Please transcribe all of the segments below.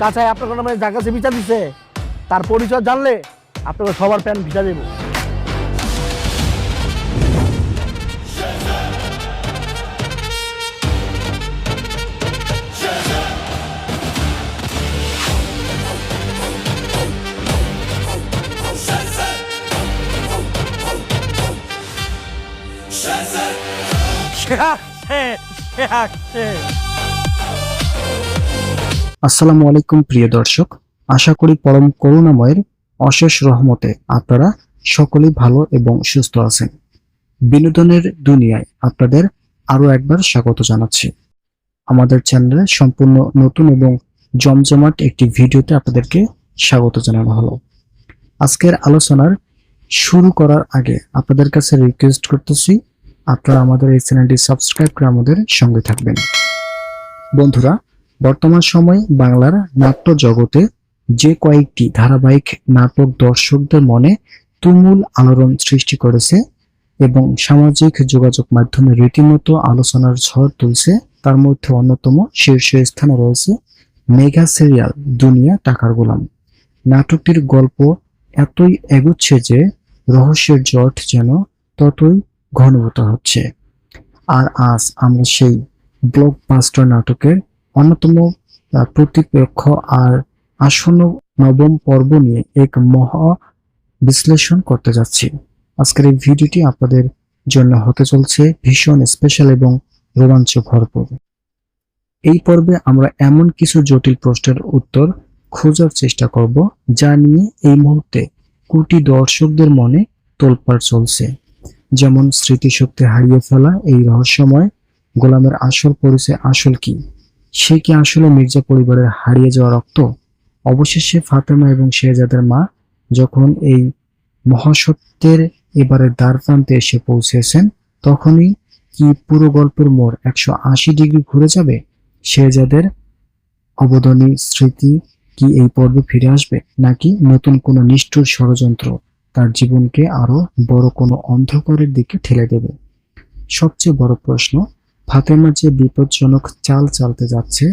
চাচাই আপনার নামে যার কাছে বিচার দিচ্ছে তার পরিচয় জানলে আপনাকে সবার প্যান ভিসা দেব। আসসালামু আলাইকুম প্রিয় দর্শক, আশা করি পরম করুণাময়ের অশেষ রহমতে আপনারা সকলেই ভালো এবং সুস্থ আছেন। বিনোদনের দুনিয়ায় আপনাদের আরো একবার স্বাগত জানাচ্ছি। আমাদের চ্যানেলে সম্পূর্ণ নতুন এবং জমজমাট একটি ভিডিওতে আপনাদেরকে স্বাগত জানানো হলো। আজকের আলোচনার শুরু করার আগে আপনাদের কাছে রিকোয়েস্ট করতেছি, আপনারা আমাদের এই চ্যানেলটি সাবস্ক্রাইব করে আমাদের সঙ্গে থাকবেন। বন্ধুরা, বর্তমান সময়ে বাংলার নাট্য জগতে যে কয়েকটি ধারাবাহিক নাটক দর্শকদের মনে তুমুল আলোড়ন সৃষ্টি করেছে এবং সামাজিক যোগাযোগ মাধ্যমে রীতিমতো আলোচনার ঝড় তুলছে, তার মধ্যে অন্যতম শীর্ষ স্থানে রয়েছে মেগা সিরিয়াল দুনিয়া টাকার গোলাম। নাটকটির গল্প এতই এগুচ্ছে যে রহস্যের জট যেন ততই ঘনীভূত হচ্ছে। আর আজ আমরা সেই ব্লকবাস্টার নাটকের অন্যতম প্রতিপক্ষ আর আসন্ন নবম পর্ব নিয়ে এক মহা বিশ্লেষণ করতে যাচ্ছি। আজকের এই ভিডিওটি আপনাদের জন্য হতে চলছে ভীষণ স্পেশাল এবং রোমাঞ্চ ভরপুর। এই পর্বে আমরা এমন কিছু জটিল প্রশ্নের উত্তর খোঁজার চেষ্টা করব যা নিয়ে এই মুহূর্তে কোটি দর্শকদের মনে তোলপাড় চলছে। যেমন স্মৃতিশক্তি হারিয়ে ফেলা এই রহস্যময় গোলামের আসল পরিচয় আসল কি? সে কি আসলে মির্জা পরিবারের হারিয়ে যাওয়া রক্ত? অবশেষে ফাতেমা এবং শেহজাদের মা যখন এই মহাসত্যের এবারে দ্বার প্রান্তে এসে পৌঁছেছেন, তখনই কি পুরো গল্পের মোড় 180 ডিগ্রি ঘুরে যাবে? শেহজাদের অবদানী স্মৃতি কি এই পর্বে ফিরে আসবে, নাকি নতুন কোনো নিষ্ঠুর ষড়যন্ত্র তার জীবনকে আরো বড় কোনো অন্ধকারের দিকে ঠেলে দেবে? সবচেয়ে বড় প্রশ্ন, ফাতেমা যে বিপজ্জনক চাল চালতে যাচ্ছে,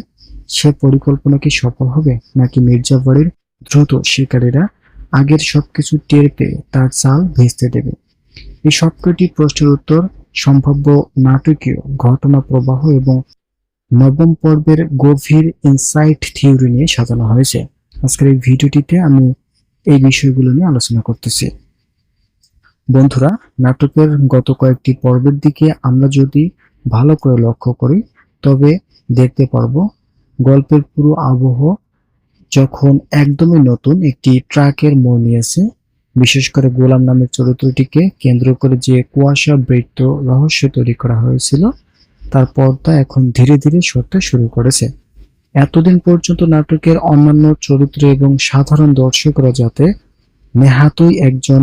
সে পরিকল্পনা কি সফল হবে, নাকি মির্জা বাড়ির দ্রুত শিকারীরা আগের সবকিছু টের পেয়ে তার চাল ভেস্তে দেবে? এই সবকটি প্রশ্নের উত্তর সম্ভাব্য নাটকীয় ঘটনা প্রবাহ এবং নবম পর্বের গভীর ইনসাইট থিওরি নিয়ে সাজানো হয়েছে। আজকের এই ভিডিওটিতে আমি এই বিষয়গুলো নিয়ে আলোচনা করতেছি। বন্ধুরা, নাটকের গত কয়েকটি পর্বের দিকে আমরা যদি ভালো করে লক্ষ্য করি তবে দেখতে পারবো গল্পের পুরো আবহ যখন একদমই নতুন একটি ট্র্যাকের মোড় নিয়েছে। বিশেষ করে গোলাম নামের চরিত্রটিকে কেন্দ্র করে যে কুয়াশা বৃত্ত রহস্য তৈরি করা হয়েছিল তার পর্দা এখন ধীরে ধীরে সরতে শুরু করেছে। এতদিন পর্যন্ত নাটকের অন্যান্য চরিত্র এবং সাধারণ দর্শকরা যাতে নেহাতই একজন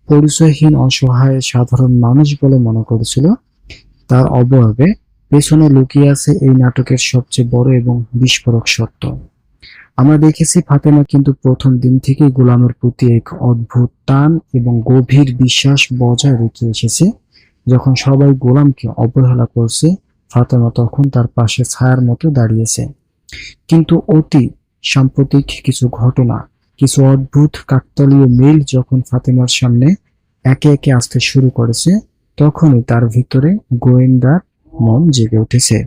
পরিচয়হীন অসহায় সাধারণ মানুষ বলে মনে করেছিল, তার অবয়বে পেছনে লুকিয়ে আছে এই নাটকের সবচেয়ে বড় এবং বিস্ফোরক সত্য। আমরা দেখেছি ফাতেমা কিন্তু প্রথম দিন থেকেই গোলামের প্রতি এক অদ্ভুত টান এবং গভীর বিশ্বাস বজায় রেখে এসেছে। যখন সবাই গোলামকে অবহেলা করছে, ফাতেমা তখন তার পাশে ছায়ার মতো দাঁড়িয়েছে। কিন্তু অতি সাম্প্রতিক কিছু ঘটনা, কিছু অদ্ভুত কাকতালীয় মিল যখন ফাতেমার সামনে একে একে আসতে শুরু করেছে, তখনই তার ভিতরে গোয়েন্দার মন জেগে উঠেছে।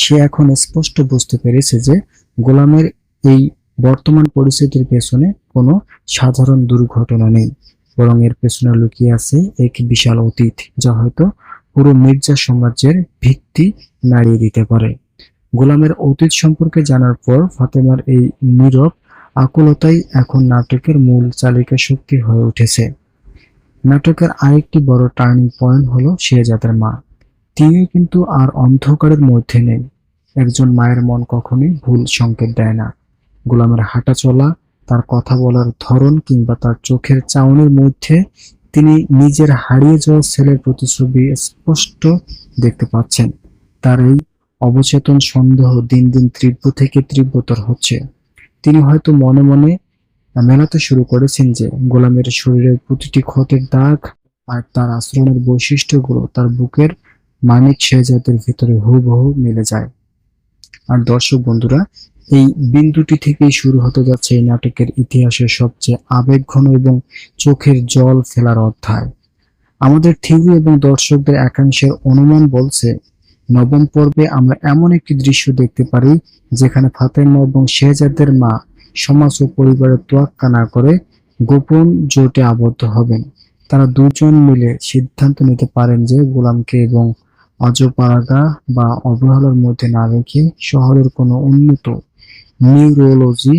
সে এখন স্পষ্ট বুঝতে পেরেছে যে গোলামের এই বর্তমান পরিস্থিতির পেছনে কোনো সাধারণ দুর্ঘটনা নেই, বরং এর পেছনে লুকিয়ে আছে এক বিশাল অতীত যা হয়তো পুরো মির্জা সাম্রাজ্যের ভিত্তি নাড়িয়ে দিতে পারে। গোলামের অতীত সম্পর্কে জানার পর ফাতেমার এই নীরব আকুলতাই এখন নাটকের মূল চালিকা শক্তি হয়ে উঠেছে। নাটকের আরেকটি বড় টার্নিং পয়েন্ট হলো শেহজাদের মা। তিনি কিন্তু আর অন্ধকারের মধ্যে নেই। একজন মায়ের মন কখনোই ভুল সংকেত দেয় না। গোলামের হাঁটা চলা, তার কথা বলার ধরন কিংবা তার চোখের চাউনির মধ্যে তিনি নিজের হারিয়ে যাওয়া ছেলের প্রতিচ্ছবি স্পষ্ট দেখতে পাচ্ছেন। তার এই অবচেতন সন্দেহ দিন দিন তীব্র থেকে তীব্রতর হচ্ছে। তিনি হয়তো মনে মনে মেলাতে শুরু করেছেন যে গোলামের শরীরের প্রতিটি ক্ষতের দাগ আর তার আচরণের বৈশিষ্ট্যগুলো তার বুকের মানিক শেহজাদের ভিতরে হুবহু মিলে যায়। আর দর্শক বন্ধুরা, এই বিন্দুটি থেকেই শুরু হতে যাচ্ছে এই নাটকের ইতিহাসের সবচেয়ে আবেগঘন এবং চোখের জল ফেলার অধ্যায়। আমাদের থিওরি এবং দর্শকদের একাংশের অনুমান বলছে, নবম পর্বে আমরা এমন একটি দৃশ্য দেখতে পারি যেখানে ফাতেমা এবং শেহজাদের মা সমাজ ও পরিবারের তোয়াক্কা না করে গোপন জোটে আবদ্ধ হবেন। তারা দুজন মিলে সিদ্ধান্ত নিতে পারেন যে গোলামকে এবং অজপাড়াগা বা অবহেলার মধ্যে না রেখে শহরের কোনো উন্নত নিউরোলজি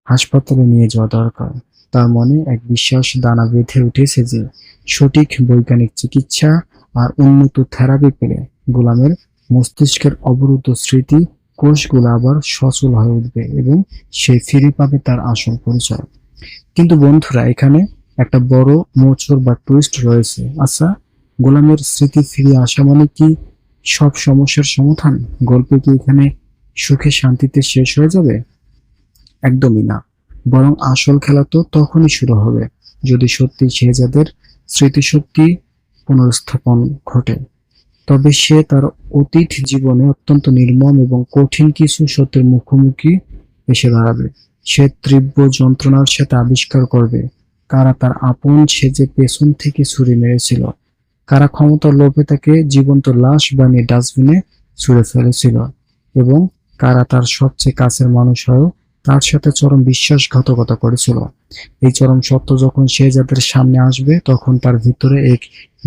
হাসপাতালে নিয়ে যাওয়া দরকার। তার মনে এক বিশ্বাস দানা বেঁধে উঠেছে যে সঠিক বৈজ্ঞানিক চিকিৎসা আর উন্নত থেরাপি পেলে গোলামের মস্তিষ্কের অবরুদ্ধ স্মৃতি কোষগুলো আবার সচল হয়ে উঠবে এবং সে ফিরে পাবে তার আসল পরিচয়। কিন্তু বন্ধুরা, এখানে একটা বড় মোচড় বা টুইস্ট রয়েছে। আচ্ছা, গোলামের স্মৃতি ফিরে আসা মানে কি সব সমস্যার সমাধান? গল্প কি এখানে সুখে শান্তিতে শেষ হয়ে যাবে? একদমই না, বরং আসল খেলা তো তখনই শুরু হবে যদি সত্যি শেহজাদের স্মৃতিশক্তি পুনর্স্থাপন ঘটে। তবে সে তার অতীত জীবনে অত্যন্ত নির্মম এবং কঠিন কিছু সত্যের মুখোমুখি এসে দাঁড়াবে। সে তীব্র যন্ত্রণার সাথে আবিষ্কার করবে কারা তার আপন সেজে পেছন থেকে ছুরি মেরেছিল, কারা ক্ষমতার লোভে তাকে জীবন্ত লাশ বানিয়ে ডাস্টবিনে ছুঁড়ে ফেলেছিল, এবং কারা তার সবচেয়ে কাছের মানুষ হয়েও তার সাথে চরম বিশ্বাসঘাতকতা করেছিল। এই চরম সত্য যখন শেহজাদের সামনে আসবে তখন তার ভিতরে এক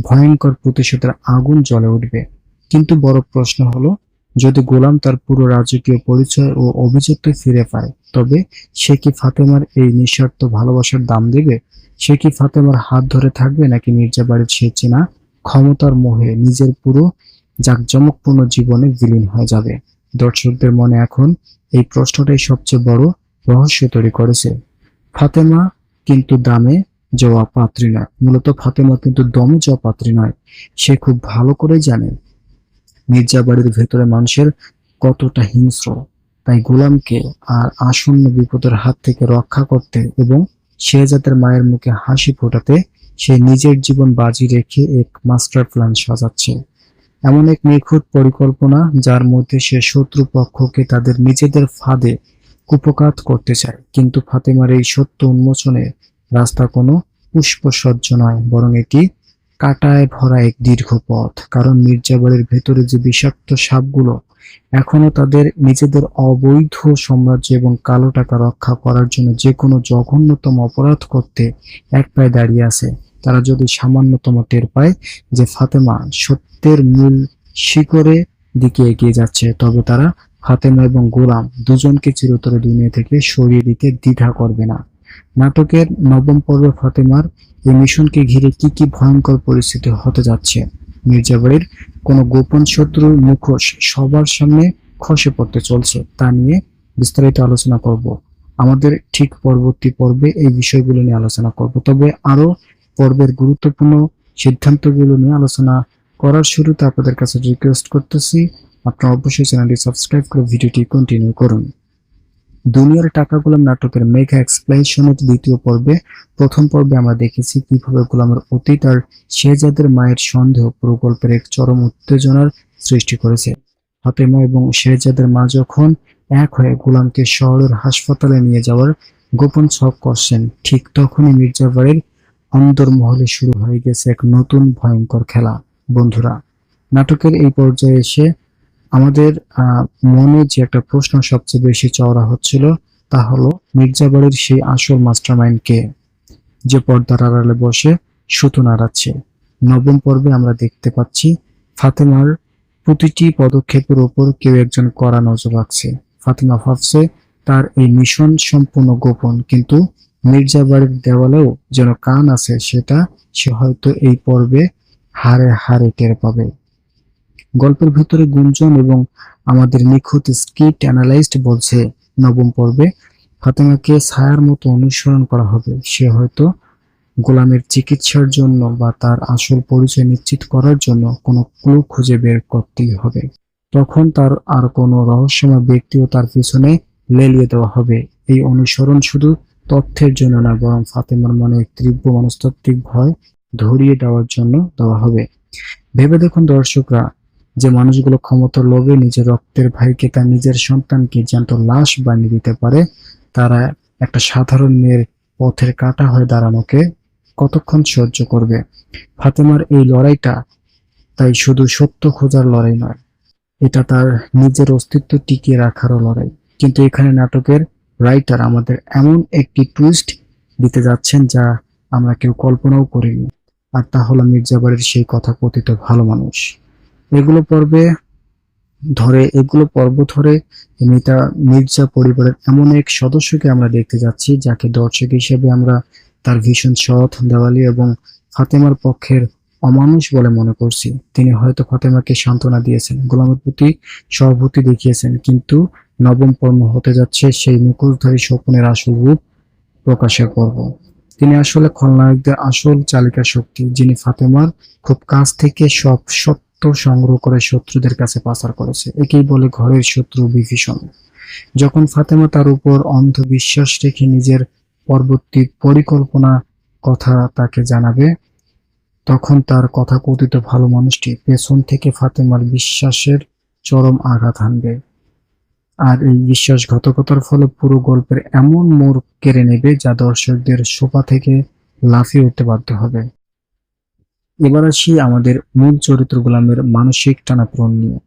ভয়ঙ্কর প্রতিশোধের আগুন জ্বলে উঠবে। কিন্তু বড় প্রশ্ন হলো, যদি গোলাম তার পুরো রাজকীয় পরিচয় ও অভিজাত্য ফিরে পায়, তবে সে কি ফাতেমার এই নিঃস্বার্থ ভালোবাসার দাম দেবে? সে কি ফাতেমার হাত ধরে থাকবে, নাকি মির্জা বাড়ির সে চেনা ক্ষমতার মোহে নিজের পুরো জাঁকজমকপূর্ণ জীবনে বিলীন হয়ে যাবে? দর্শকদের মনে এখন এই প্রশ্নটাই সবচেয়ে বড় রহস্য তৈরি করেছে। ফাতেমা কিন্তু দামে যাওয়া পাত্রী নয়, মূলত ফাতেমা কিন্তু দমে যাওয়া পাত্রী নয়। সে খুব ভালো করে জানে মির্জা বাড়ির ভেতরে মানুষের কতটা হিংস্র। তাই গোলামকে আর আসন্ন বিপদের হাত থেকে রক্ষা করতে এবং শেহজাদের মায়ের মুখে হাসি ফোটাতে সে নিজের জীবন বাজি রেখে এক মাস্টার প্ল্যান সাজাচ্ছে। এমন এক নিখুঁত পরিকল্পনা যার মধ্যে সে শত্রু পক্ষকে তাদের নিজেদের ফাঁদে কুপকাত করতে চায়। কিন্তু ফাতেমার এই সত্য উন্মোচনের রাস্তা কোনো পুষ্পসজ্জ নয়, বরং এটি কাঁটায় ভরা এক দীর্ঘ পথ। কারণ মির্জাবাড়ির ভেতরে যে বিষাক্ত সাপগুলো এখনো তাদের নিজেদের অবৈধ সাম্রাজ্য এবং কালো টাকা রক্ষা করার জন্য যে কোনো জঘন্যতম অপরাধ করতে এক পায়ে দাঁড়িয়ে আছে, তারা যদি সামান্যতম টের পায় যে ফাতেমা সত্যের মূল শিকড়ে দিকে এগিয়ে যাচ্ছে, তবে তারা ফাতেমা এবং গোলাম দুজনকে চিরতরে দুনিয়া থেকে সরিয়ে দিতে দ্বিধা করবে না। নাটকের নবম পর্বে ফাতেমার এই মিশনকে ঘিরে কি কি ভয়ঙ্কর পরিস্থিতি হতে যাচ্ছে, মির্জাবাড়ির কোনো গোপন শত্রুর মুখোশ সবার সামনে খসে পড়তে চলছে, তা নিয়ে বিস্তারিত আলোচনা করব। আমাদের ঠিক পরবর্তী পর্বে এই বিষয়গুলো নিয়ে আলোচনা করব। তবে আরো পর্বের গুরুত্বপূর্ণ সিদ্ধান্তগুলো নিয়ে আলোচনা করার শুরুতে আপনাদের কাছে রিকোয়েস্ট করতেছি, আপনারা অবশ্যই চ্যানেলটি সাবস্ক্রাইব করে ভিডিওটি কন্টিনিউ করুন। দুনিয়ার টাকা গোলাম নাটকের মেগা এক্সপ্লেনেশনের দ্বিতীয় পর্বে প্রথম পর্বে আমরা দেখেছি কিভাবে গোলামের অতীত আর শেহজাদের মায়ের সন্দেহ পুরো গল্পের এক চরম উত্তেজনার সৃষ্টি করেছে। ফাতেমা এবং শেহজাদের মা যখন এক হয়ে গোলামকে শহরের হাসপাতালে নিয়ে যাওয়ার গোপন ছক করছেন, ঠিক তখনই মির্জাবাড়ির অন্দরমহলে শুরু হয়ে গেছে এক নতুন ভয়ঙ্কর খেলা। বন্ধুরা, নাটকের এই পর্যায়ে এসে আমাদের মনে যে একটা প্রশ্ন সবচেয়ে বেশি চওড়া হচ্ছিল, তা হলো মির্জাবাড়ির সেই আসল মাস্টারমাইন্ড কে, যে পর্দার আড়ালে বসে সুতো নাড়াচ্ছে। নবম পর্বে আমরা দেখতে পাচ্ছি ফাতেমার প্রতিটি পদক্ষেপের উপর কেউ একজন কড়া নজর রাখছে। ফাতেমা ভাবছে তার এই মিশন সম্পূর্ণ গোপন, কিন্তু মির্জাবাড়ির দেওয়ালেও যেন কান আছে, সেটা সে হয়তো এই পর্বে হাড়ে হাড়ে টের পাবে। গল্পের ভিতরে গুঞ্জন এবং আমাদের নিখুঁত স্ক্রিপ্ট অ্যানালাইস্ট বলছে নবম পর্বে ফাতেমাকে ছায়ার মতো অনুসরণ করা হবে। সে হয়তো গোলামের চিকিৎসার জন্য বা তার আসল পরিচয় নিশ্চিত করার জন্য কোনো ক্লু খুঁজে বের করতেই হবে। তখন তার আর কোনো রহস্যময় ব্যক্তিও তার পিছনে লেলিয়ে দেওয়া হবে। এই অনুসরণ শুধু তথ্যের জন্য না, বরং ফাতেমার মনে এক তীব্র মনস্তাত্ত্বিক ভয় ধরিয়ে দেওয়ার জন্য দেওয়া হবে। ভেবে দেখুন দর্শকরা, যে মানুষগুলো ক্ষমতার লোভে নিজের রক্তের ভাইকে, তার নিজের সন্তানকে জ্যান্ত লাশ বানিয়ে দিতে পারে, তারা একটা সাধারণ মেয়ের পথের কাঁটা হয়ে দাঁড়ানোকে কতক্ষণ সহ্য করবে? ফাতেমার এই লড়াইটা তাই শুধু সত্য খোঁজার লড়াই নয়, এটা তার নিজের অস্তিত্ব টিকিয়ে রাখারও লড়াই। কিন্তু এখানে নাটকের রাইটার আমাদের এমন একটি টুইস্ট দিতে যাচ্ছেন যা আমরা কেউ কল্পনাও করিনি। আর তা হলো মির্জাবাড়ির সেই কথাকথিত ভালো মানুষ। এগুলো পর্বে এগুলো পর্ব ধরে মির্জা পরিবারের এমন এক সদস্যকে আমরা দেখতে যাচ্ছি যাকে দর্শক হিসেবে আমরা তার ভীষণ সৎ, দেওয়ালি এবং ফাতেমার পক্ষের অমানুষ বলে মনে করছি। তিনি হয়তো ফাতেমাকে সান্ত্বনা দিয়েছেন, গোলামের প্রতি সহানুভূতি দেখিয়েছেন, কিন্তু নবম পর্ব হতে যাচ্ছে সেই মুখোশধারী স্বপ্নের আসল রূপ প্রকাশের পর্ব। তিনি আসলে খলনায়কদের আসল চালিকা শক্তি, যিনি ফাতেমার খুব কাছ থেকে সব সত্য সংগ্রহ করে শত্রুদের কাছে পাচার করেছে। একেই বলে ঘরের শত্রু বিভীষণ। যখন ফাতেমা তার উপর অন্ধ বিশ্বাস রেখে নিজের পরবর্তী পরিকল্পনা কথা তাকে জানাবে, তখন তার কথাকথিত ভালো মানুষটি পেছন থেকে ফাতেমার বিশ্বাসের চরম আঘাত হানবে। আর এই বিশ্বাসঘাতকতার ফলে পুরো গল্পের এমন মোড় কেড়ে নেবে যা দর্শকদের সোফা থেকে লাফিয়ে উঠতে বাধ্য হবে। এবার আসি আমাদের মূল চরিত্র গোলামের মানসিক টানাপোড়েন নিয়ে।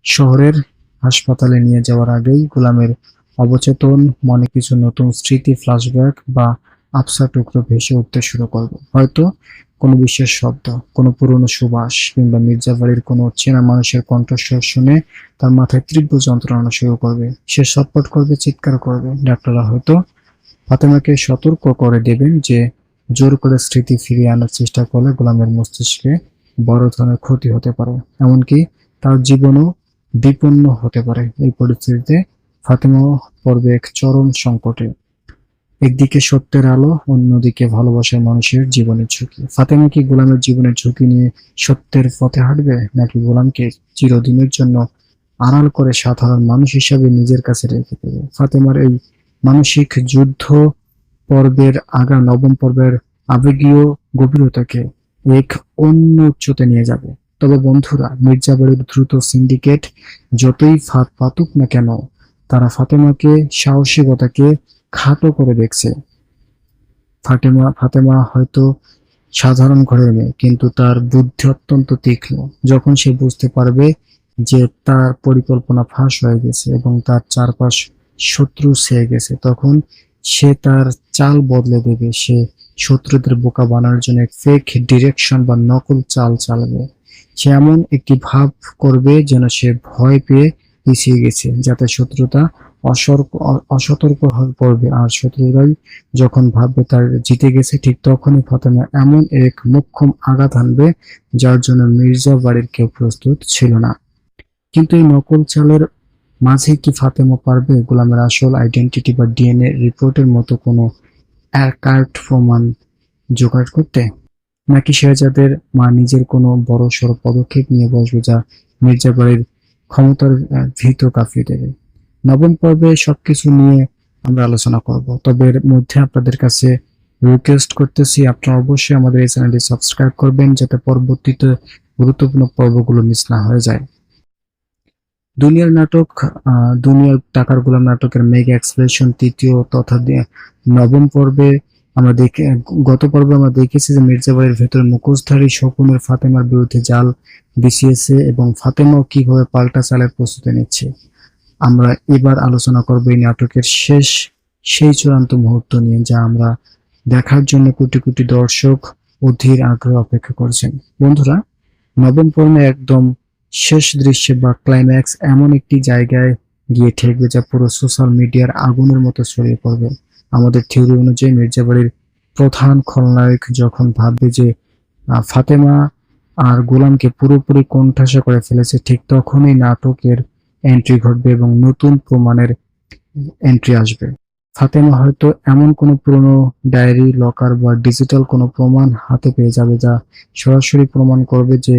শহরের হাসপাতালে নিয়ে যাওয়ার আগেই গোলামের অবচেতন মনে কিছু নতুন স্মৃতি, ফ্ল্যাশব্যাক বা আবছা টুকরো ভেসে উঠতে শুরু করবে। হয়তো কোনো বিশেষ শব্দ, কোনো পুরনো সুবাস কিংবা মির্জাবাড়ির কোনো চেনা মানুষের কণ্ঠস্বর শুনে তার মাথায় তীব্র যন্ত্রণা শুরু করবে। সে ছটফট করবে, চিৎকার করবে। ডাক্তাররা হয়তো ফাতেমাকে সতর্ক করে দেবেন যে জোর করে স্মৃতি ফিরিয়ে আনার চেষ্টা করলে গোলামের মস্তিষ্কে বড় ধরনের ক্ষতি হতে পারে, এমনকি তার জীবনও বিপন্ন হতে পারে। এই পরিস্থিতিতে ফাতেমা পড়বে এক চরম সংকটে। একদিকে সত্যের আলো, অন্যদিকে ভালোবাসার মানুষের জীবনের ঝুঁকি। ফাতেমা কি গোলামের জীবনের ঝুঁকি নিয়ে সত্যের পথে হাঁটবে, নাকি গোলামকে চিরদিনের জন্য আড়াল করে সাধারণ মানুষ হিসাবে নিজের কাছে রেখে দেবে? ফাতেমার এই মানসিক যুদ্ধ নবম পর্বের আবেগীয় গভীরতাকে এক অন্য উচ্চতে নিয়ে যাবে। তবে বন্ধুরা, মির্জাবাড়ির দ্রুত সিন্ডিকেট যতই ফাঁদ পাতুক না কেন, তারা ফাতেমাকে সাহসিকতাকে খাটো করে দেখছে। ফাতেমা হয়তো সাধারণ ঘরের মেয়ে, কিন্তু তার বুদ্ধি অত্যন্ত তীক্ষ্ণ। যখন সে বুঝতে পারবে যে তার পরিকল্পনা ফাঁস হয়ে গেছে এবং তার চারপাশ শত্রু ছেয়ে গেছে, তখন সে তার চাল বদলে দেবে। সে শত্রুদের বোকা বানানোর জন্য ফেক ডিরেকশন বা নকল চাল চালাবে। সে এমন একটি ভাব করবে যেন সে ভয় পেয়ে পিছিয়ে গেছে, যাতে শত্রুতা অসতর্ক হয়ে পড়বে। আর শত্রুরাই যখন ভাববে তার জিতে গেছে, ঠিক তখনই ফাতেমা এমন এক মোক্ষম আঘাত হানবে যার জন্য মির্জা বাড়ির কেউ প্রস্তুত ছিল না। কিন্তু এই নকল চালের মাঝে কি ফাতেমা পারবে গোলামের আসল আইডেন্টিটি বা ডিএনএ রিপোর্টের মতো কোনো অ্যাকার্ট প্রমাণ জোগাড় করতে? নাকি শেহজাদের মা নিজের কোনো বড় সড় পদক্ষেপ নিয়ে বসবে যা মির্জাবাড়ির ক্ষমতার ভীত কাঁপিয়ে দেবে? নবম পর্বে সবকিছু নিয়ে আমরা আলোচনা করব। তবে এর মধ্যে আপনাদের কাছে রিকোয়েস্ট করতেছি, আপনারা অবশ্যই আমাদের এই চ্যানেলটি সাবস্ক্রাইব করবেন যাতে পরবর্তীতে গুরুত্বপূর্ণ পর্বগুলো মিস না হয়ে যায়। দুনিয়ার টাকার গোলাম নাটকের মেগা এক্সপ্রেশন তৃতীয় তথা নবম পর্বে গত পর্বে আমরা দেখেছি যে মির্জাবাড়ির ভেতরে মুখোশধারী শকুনের ফাতেমার বিরুদ্ধে জাল বিছিয়েছে এবং ফাতেমাও কিভাবে পাল্টা চালের প্রস্তুতি নিচ্ছে। আমরা এবার আলোচনা করবো এই নাটকের সেই চূড়ান্ত মুহূর্ত নিয়ে, যা আমরা দেখার জন্য কোটি কোটি দর্শক অধীর আগ্রহ অপেক্ষা করছেন। বন্ধুরা, নবম পর্বে একদম শেষ দৃশ্যে বা ক্লাইম্যাক্স এমন একটি জায়গায় গিয়ে ঠেকবে যা পুরো সোশ্যাল মিডিয়ার আগুনের মতো ছড়িয়ে পড়বে। আমাদের থিওরি অনুযায়ী মির্জাবাড়ির প্রধান খলনায়ক যখন ভাববে যে ফাতেমা আর গোলামকে পুরোপুরি কোণঠাসা করে ফেলেছে, ঠিক তখনই নাটকের এন্ট্রি ঘটবে এবং নতুন প্রমাণের এন্ট্রি আসবে। ফাতেমা হয়তো এমন কোনো পুরনো ডায়েরি, লকার বা ডিজিটাল কোনো প্রমাণ হাতে পেয়ে যাবে যা সরাসরি প্রমাণ করবে যে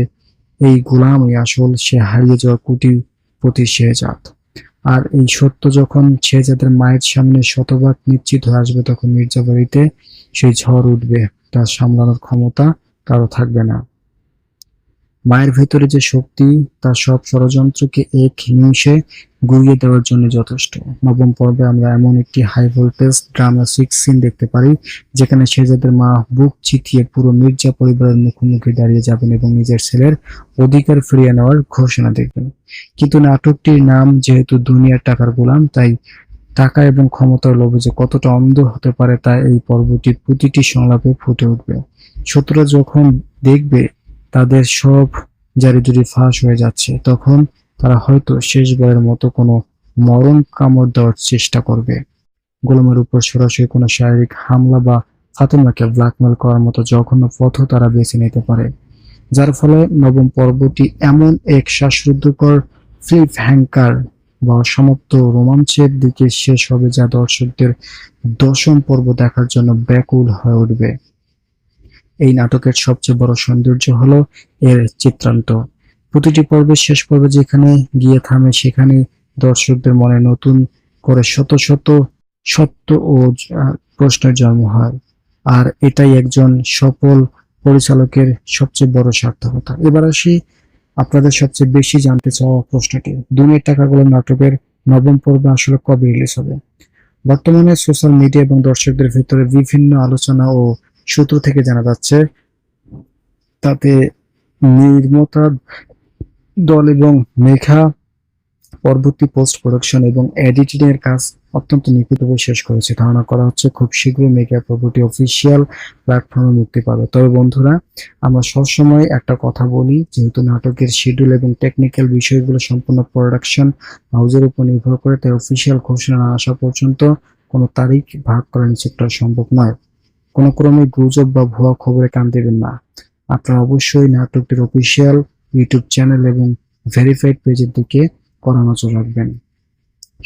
এই গোলামই আসল সে হারিয়ে যাওয়া কোটিপতি শেহজাদ। আর এই সত্য যখন শেহজাদের মায়ের সামনে শতভাগ নিশ্চিত হয়ে আসবে, তখন মির্জাবাড়িতে সেই ঝড় উঠবে, তার সামলানোর ক্ষমতা কারো থাকবে না। মায়ের ভেতরে যে শক্তি তা সব ষড়যন্ত্রকে এক নিমিষে গুঁড়িয়ে দেওয়ার জন্য যথেষ্ট। নবম পর্বে আমরা এমন একটি হাই ভোল্টেজ ড্রামাটিক সিন দেখতে পারি যেখানে শেহজাদের মা বুক চিতিয়ে পুরো মির্জা পরিবারের মুখোমুখি দাঁড়িয়ে যাবেন এবং নিজের ছেলের অধিকার ফিরিয়ে নেওয়ার ঘোষণা দেখবেন। কিন্তু নাটকটির নাম যেহেতু দুনিয়ার টাকার গোলাম, তাই টাকা এবং ক্ষমতার লোভে যে কতটা অন্ধ হতে পারে তা এই পর্বটির প্রতিটি সংলাপে ফুটে উঠবে। শত্রুরা যখন দেখবে তাদের সব জারিজুরি ফাঁস হয়ে যাচ্ছে, তখন তারা হয়তো শেষবারের মতো কোনো মরণ কামড় দেওয়ার চেষ্টা করবে। গোলামের উপর সরাসরি কোনো শারীরিক হামলা বা ফাতেমাকে ব্ল্যাকমেল করার মতো জঘন্য পথও তারা বেছে নিতে পারে, যার ফলে নবম পর্বটি এমন এক শ্বাসরুদ্ধকর ফ্লিপ হ্যাঙ্কার বা সমাপ্ত রোমাঞ্চের দিকে শেষ হবে যা দর্শকদের দশম পর্ব দেখার জন্য ব্যাকুল হয়ে উঠবে। এই নাটকের সবচেয়ে বড় সৌন্দর্য হলো এর চিত্রান্ত। প্রতিটি পর্বের শেষ পর্বে যেখানে গিয়ে থামে সেখানে দর্শকদের মনে নতুন করে শত শত সত্য ও প্রশ্নের জন্ম হয়। আর এটাই একজন সফল পরিচালকের সবচেয়ে বড় সার্থকতা। এবার আসি আপনাদের সবচেয়ে বেশি জানতে চাওয়া প্রশ্নটি, দুনিয়ার টাকাগুলো নাটকের নবম পর্ব আসলে কবে রিলিজ হবে? বর্তমানে সোশ্যাল মিডিয়া এবং দর্শকদের ভিতরে বিভিন্ন আলোচনা ও সূত্র থেকে জানা যাচ্ছে, তাতে নির্মাতা দল এবং মেঘা পরবর্তী পোস্ট প্রোডাকশন এবং এডিটিং এর কাজ অত্যন্ত নিখুঁতভাবে শেষ করেছে। ধারণা করা হচ্ছে খুব শীঘ্রই মেঘা পর্বটি অফিসিয়াল প্ল্যাটফর্মে মুক্তি পাবে। তবে বন্ধুরা, আমরা সবসময় একটা কথা বলি, যেহেতু নাটকের শিডিউল এবং টেকনিক্যাল বিষয়গুলো সম্পূর্ণ প্রোডাকশন হাউসের উপর নির্ভর করে, তাই অফিসিয়াল ঘোষণা না আসা পর্যন্ত কোনো তারিখ ভাগ করা নিশ্চিত করা সম্ভব নয়। কোনো ক্রমে গুজব বা ভুয়া খবরে কান দেবেন না। আপনারা অবশ্যই নাটকটির অফিসিয়াল ইউটিউব চ্যানেল এবং ভেরিফাইড পেজের দিকে কড়া নজর রাখবেন।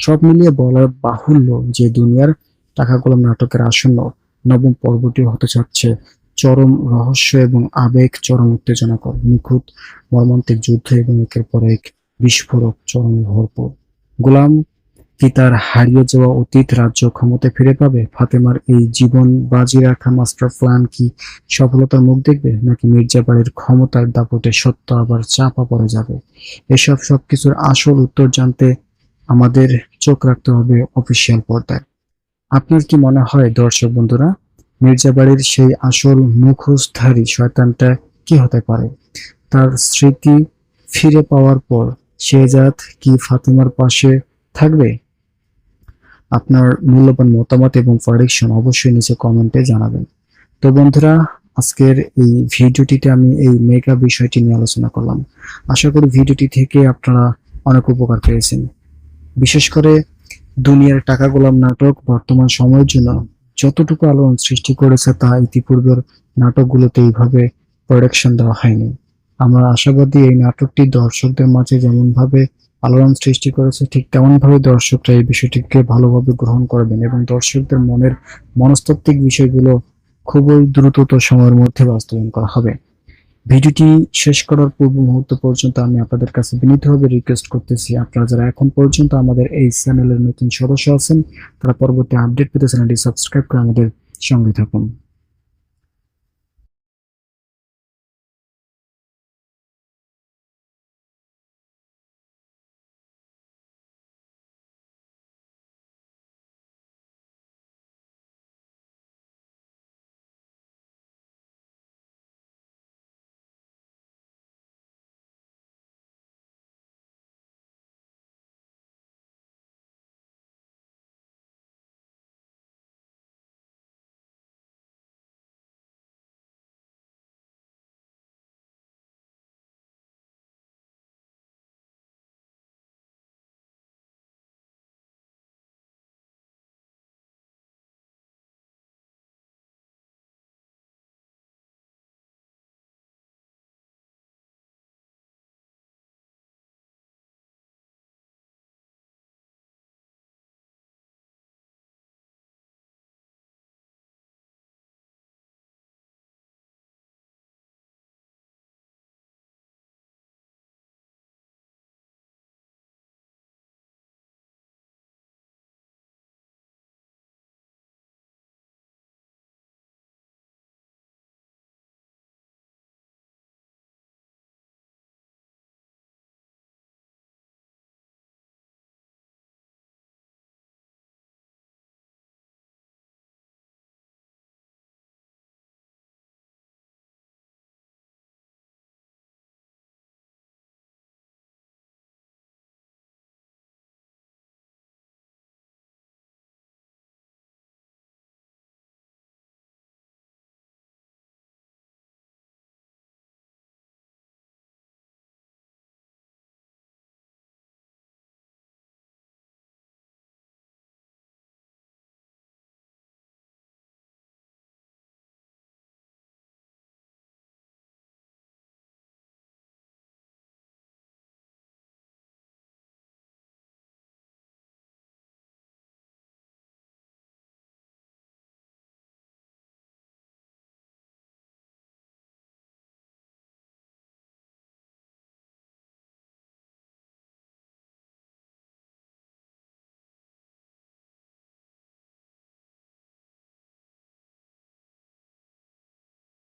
সব মিলিয়ে বলার বাহুল্য যে দুনিয়ার টাকা গোলাম নাটকের আসন্ন নবম পর্বটি হতে যাচ্ছে চরম রহস্য এবং আবেগ, চরম উত্তেজনাকর, নিখুঁত মর্মান্তিক যুদ্ধ এবং একের পর এক বিস্ফোরক চরম ভরপুর। গোলাম কি তার হারিয়ে যাওয়া অতীত রাজ্য ক্ষমতায় ফিরে পাবে? ফাতেমার এই জীবন বাজি রাখা মাস্টার প্ল্যান কি সফলতার মুখ দেখবে, নাকি মির্জা বাড়ির ক্ষমতার দাপটে সত্য আবার চাপা পড়ে যাবে? এসব সবকিছুর আসল উত্তর জানতে আমাদের চোখ রাখতে হবে অফিসিয়াল পর্দায়। আপনার কি মনে হয় দর্শক বন্ধুরা, মির্জা বাড়ির সেই আসল মুখোশধারী শয়তানটা কি হতে পারে? তার স্মৃতি ফিরে পাওয়ার পর শেহজাদ কি ফাতেমার পাশে থাকবে? আপনার মূল্যবান মতামত এবং প্রেডিকশন অবশ্যই নিচে কমেন্টে জানাবেন। তো বন্ধুরা, আজকের এই ভিডিওটিতে আমি এই মেগা বিষয়টি নিয়ে আলোচনা করলাম। আশা করি ভিডিওটি থেকে আপনারা অনেক উপকার পেয়েছেন। বিশেষ করে দুনিয়ার টাকা গোলাম নাটক বর্তমান সময়ের জন্য যতটুকু আলোড়ন সৃষ্টি করেছে তা ইতিপূর্বের নাটকগুলোতে এইভাবে প্রোডাকশন দেওয়া হয়নি। আমরা আশাবাদী এই নাটকটি দর্শকদের মাঝে যেমন ভাবে আলোড়ন সৃষ্টি করেছে, ঠিক তেমন ভাবে দর্শকরা এই বিষয়টিকে ভালোভাবে গ্রহণ করবেন এবং দর্শকদের মনের মনস্তাত্ত্বিক বিষয়গুলো খুবই দ্রুততর সময়ের মধ্যে বাস্তবায়ন করা হবে। ভিডিওটি শেষ করার পূর্ব মুহূর্ত পর্যন্ত আমি আপনাদের কাছে বিনীতভাবে রিকোয়েস্ট করতেছি, আপনারা যারা এখন পর্যন্ত আমাদের এই চ্যানেলের নতুন সদস্য আছেন, তারা পরবর্তী আপডেট পেতে চ্যানেলটি সাবস্ক্রাইব করে আমাদের সঙ্গে থাকুন।